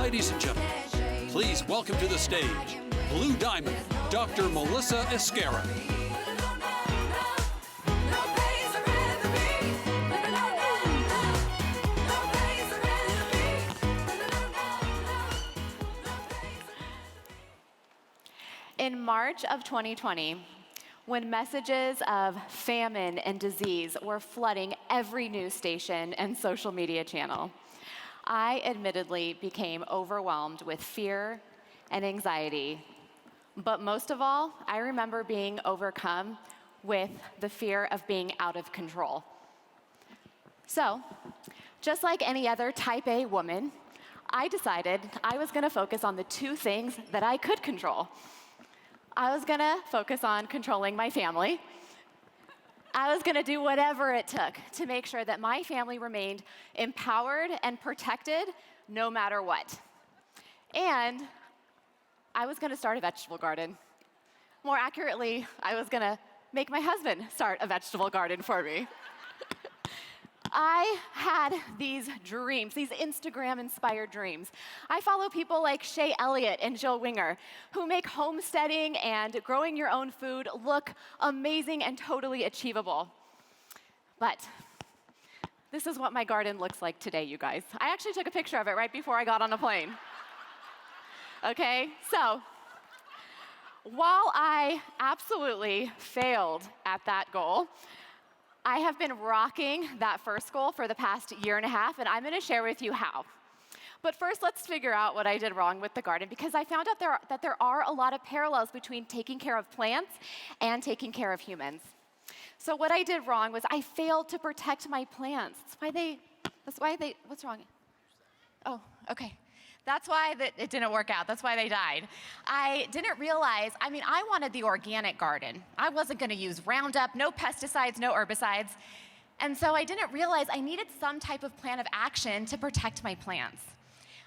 ladies and gentlemen, please welcome to the stage, Blue Diamond, Dr. Melissa Esquerra. In March of 2020, when messages of famine and disease were flooding every news station and social media channel, I admittedly became overwhelmed with fear and anxiety. But most of all, I remember being overcome with the fear of being out of control. So, just like any other type A woman, I decided I was going to focus on the two things that I could control. I was going to focus on controlling my family. I was going to do whatever it took to make sure that my family remained empowered and protected no matter what. And I was going to start a vegetable garden. More accurately, I was going to make my husband start a vegetable garden for me. I had these dreams, these Instagram-inspired dreams. I follow people like Shay Elliott and Jill Winger, who make homesteading and growing your own food look amazing and totally achievable. But this is what my garden looks like today, you guys. I actually took a picture of it right before I got on a plane. Okay, so while I absolutely failed at that goal, I have been rocking that first goal for the past year and a half, and I'm going to share with you how. But first, let's figure out what I did wrong with the garden, because I found out that there are a lot of parallels between taking care of plants and taking care of humans. So what I did wrong was I failed to protect my plants. That's why they, what's wrong? Oh, okay. That's why it didn't work out. That's why they died. I didn't realize, I wanted the organic garden. I wasn't going to use Roundup, no pesticides, no herbicides. And so I didn't realize I needed some type of plan of action to protect my plants.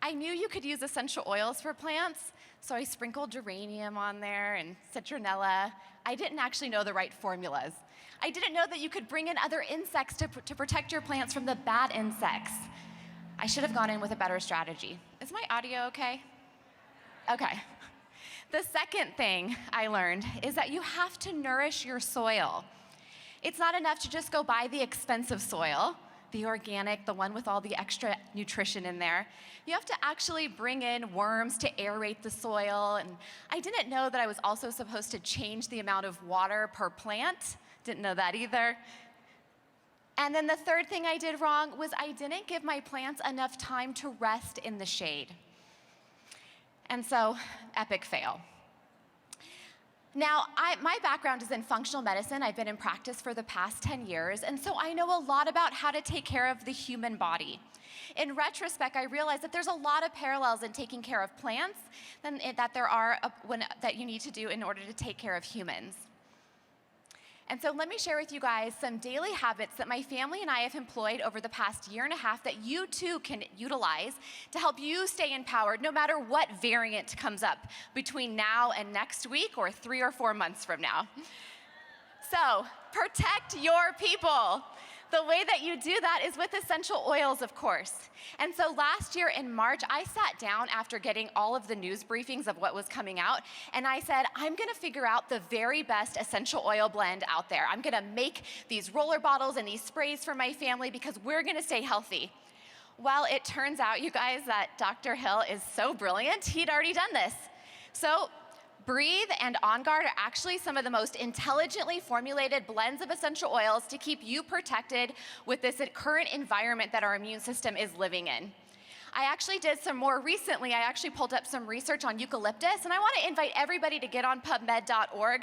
I knew you could use essential oils for plants, so I sprinkled geranium on there and citronella. I didn't actually know the right formulas. I didn't know that you could bring in other insects to protect your plants from the bad insects. I should have gone in with a better strategy. Is my audio okay? Okay. The second thing I learned is that you have to nourish your soil. It's not enough to just go buy the expensive soil, the organic, the one with all the extra nutrition in there. You have to actually bring in worms to aerate the soil. And I didn't know that I was also supposed to change the amount of water per plant. Didn't know that either. And then the third thing I did wrong was I didn't give my plants enough time to rest in the shade. And so, epic fail. Now, my background is in functional medicine. I've been in practice for the past 10 years, and so I know a lot about how to take care of the human body. In retrospect, I realized that there's a lot of parallels in taking care of plants that you need to do in order to take care of humans. And so let me share with you guys some daily habits that my family and I have employed over the past year and a half that you too can utilize to help you stay empowered no matter what variant comes up between now and next week or 3 or 4 months from now. So, protect your people. The way that you do that is with essential oils, of course. And so last year in March, I sat down after getting all of the news briefings of what was coming out, and I said, I'm gonna figure out the very best essential oil blend out there. I'm gonna make these roller bottles and these sprays for my family because we're gonna stay healthy. Well, it turns out, you guys, that Dr. Heatlh is so brilliant, he'd already done this. So, Breathe and On Guard are actually some of the most intelligently formulated blends of essential oils to keep you protected with this current environment that our immune system is living in. I actually did some more recently. I actually pulled up some research on eucalyptus, and I want to invite everybody to get on PubMed.org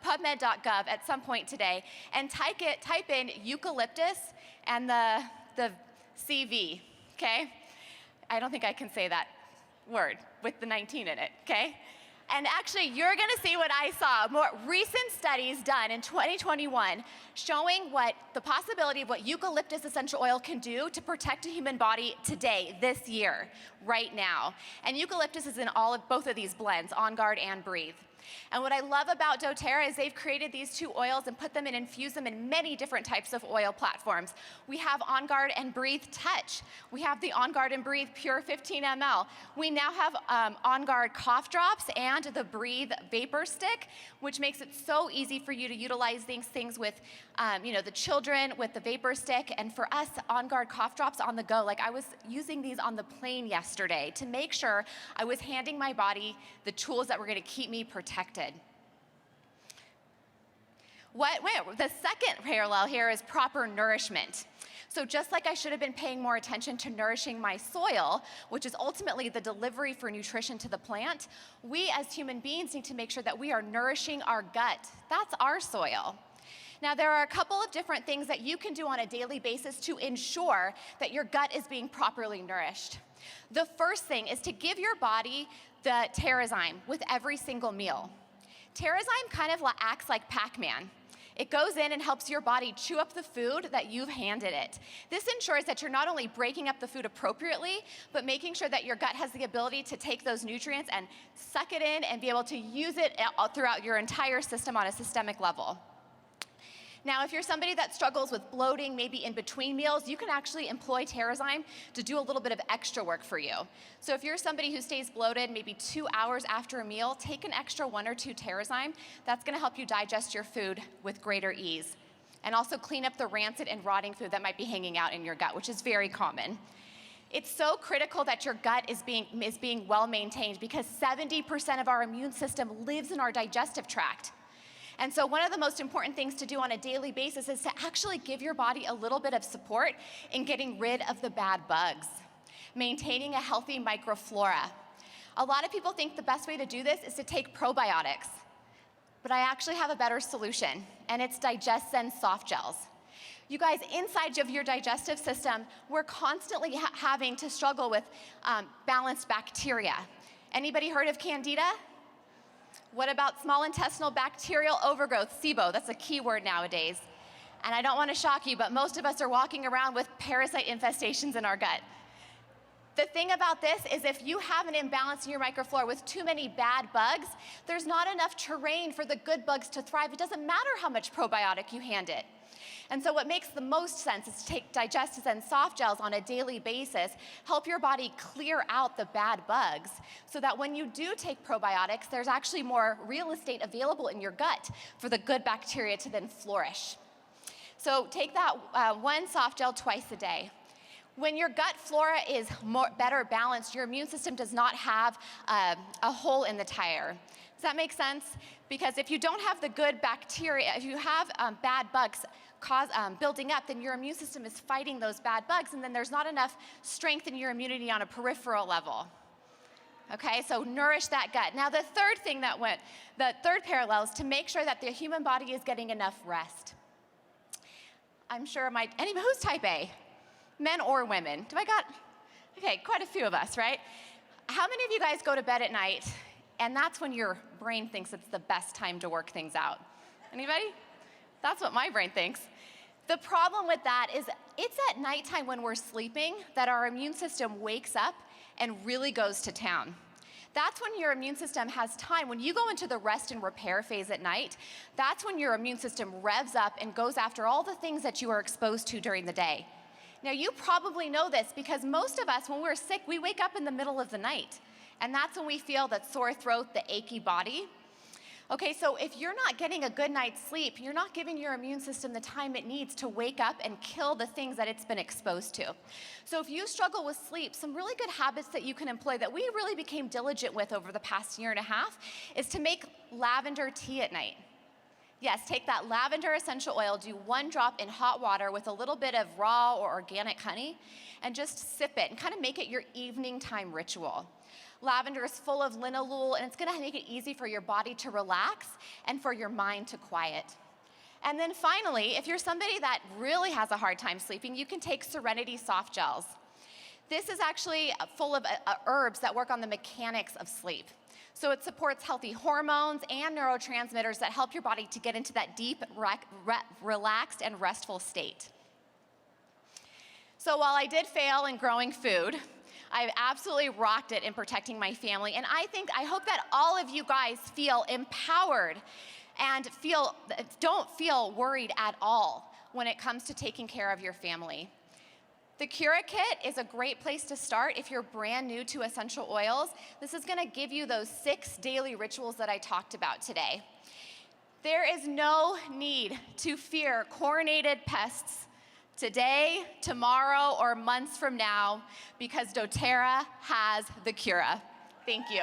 PubMed.gov at some point today and type in eucalyptus and the CV, okay? I don't think I can say that word with the 19 in it, okay? And actually, you're gonna see what I saw. More recent studies done in 2021 showing what the possibility of what eucalyptus essential oil can do to protect the human body today, this year, right now. And eucalyptus is in both of these blends, On Guard and Breathe. And what I love about doTERRA is they've created these two oils and put them and infused them in many different types of oil platforms. We have On Guard and Breathe Touch. We have the On Guard and Breathe Pure 15 ml. We now have On Guard Cough Drops and the Breathe Vapor Stick, which makes it so easy for you to utilize these things with the children with the Vapor Stick, and for us, On Guard Cough Drops on the go. Like, I was using these on the plane yesterday to make sure I was handing my body the tools that were going to keep me protected. The second parallel here is proper nourishment. So just like I should have been paying more attention to nourishing my soil, which is ultimately the delivery for nutrition to the plant, we as human beings need to make sure that we are nourishing our gut. That's our soil. Now, there are a couple of different things that you can do on a daily basis to ensure that your gut is being properly nourished. The first thing is to give your body the TerraZyme with every single meal. TerraZyme kind of acts like Pac-Man. It goes in and helps your body chew up the food that you've handed it. This ensures that you're not only breaking up the food appropriately, but making sure that your gut has the ability to take those nutrients and suck it in and be able to use it throughout your entire system on a systemic level. Now, if you're somebody that struggles with bloating, maybe in between meals, you can actually employ TerraZyme to do a little bit of extra work for you. So if you're somebody who stays bloated maybe 2 hours after a meal, take an extra 1 or 2 TerraZyme. That's gonna help you digest your food with greater ease. And also clean up the rancid and rotting food that might be hanging out in your gut, which is very common. It's so critical that your gut is being well maintained, because 70% of our immune system lives in our digestive tract. And so one of the most important things to do on a daily basis is to actually give your body a little bit of support in getting rid of the bad bugs, maintaining a healthy microflora. A lot of people think the best way to do this is to take probiotics, but I actually have a better solution, and it's DigestZen soft gels. You guys, inside of your digestive system, we're constantly having to struggle with balanced bacteria. Anybody heard of Candida? What about small intestinal bacterial overgrowth, SIBO? That's a key word nowadays. And I don't want to shock you, but most of us are walking around with parasite infestations in our gut. The thing about this is if you have an imbalance in your microflora with too many bad bugs, there's not enough terrain for the good bugs to thrive. It doesn't matter how much probiotic you hand it. And so what makes the most sense is to take DigestZen soft gels on a daily basis, help your body clear out the bad bugs, so that when you do take probiotics, there's actually more real estate available in your gut for the good bacteria to then flourish. So take that one soft gel twice a day. When your gut flora is better balanced, your immune system does not have a hole in the tire. Does that make sense? Because if you don't have the good bacteria, if you have bad bugs building up, then your immune system is fighting those bad bugs, and then there's not enough strength in your immunity on a peripheral level. Okay, so nourish that gut. Now the third parallel is to make sure that the human body is getting enough rest. I'm sure who's type A? Men or women? Okay, quite a few of us, right? How many of you guys go to bed at night and that's when your brain thinks it's the best time to work things out? Anybody? That's what my brain thinks. The problem with that is it's at nighttime when we're sleeping that our immune system wakes up and really goes to town. That's when your immune system has time. When you go into the rest and repair phase at night, that's when your immune system revs up and goes after all the things that you are exposed to during the day. Now, you probably know this because most of us, when we're sick, we wake up in the middle of the night. And that's when we feel that sore throat, the achy body. Okay, so if you're not getting a good night's sleep, you're not giving your immune system the time it needs to wake up and kill the things that it's been exposed to. So if you struggle with sleep, some really good habits that you can employ that we really became diligent with over the past year and a half is to make lavender tea at night. Yes, take that lavender essential oil, do 1 drop in hot water with a little bit of raw or organic honey, and just sip it and kind of make it your evening time ritual. Lavender is full of linalool, and it's gonna make it easy for your body to relax and for your mind to quiet. And then finally, if you're somebody that really has a hard time sleeping, you can take Serenity soft gels. This is actually full of herbs that work on the mechanics of sleep. So it supports healthy hormones and neurotransmitters that help your body to get into that deep, relaxed, and restful state. So while I did fail in growing food, I've absolutely rocked it in protecting my family, and I hope that all of you guys feel empowered and don't feel worried at all when it comes to taking care of your family. The Cura Kit is a great place to start if you're brand new to essential oils. This is gonna give you those 6 daily rituals that I talked about today. There is no need to fear chlorinated pests today, tomorrow, or months from now, because doTERRA has the Cura. Thank you.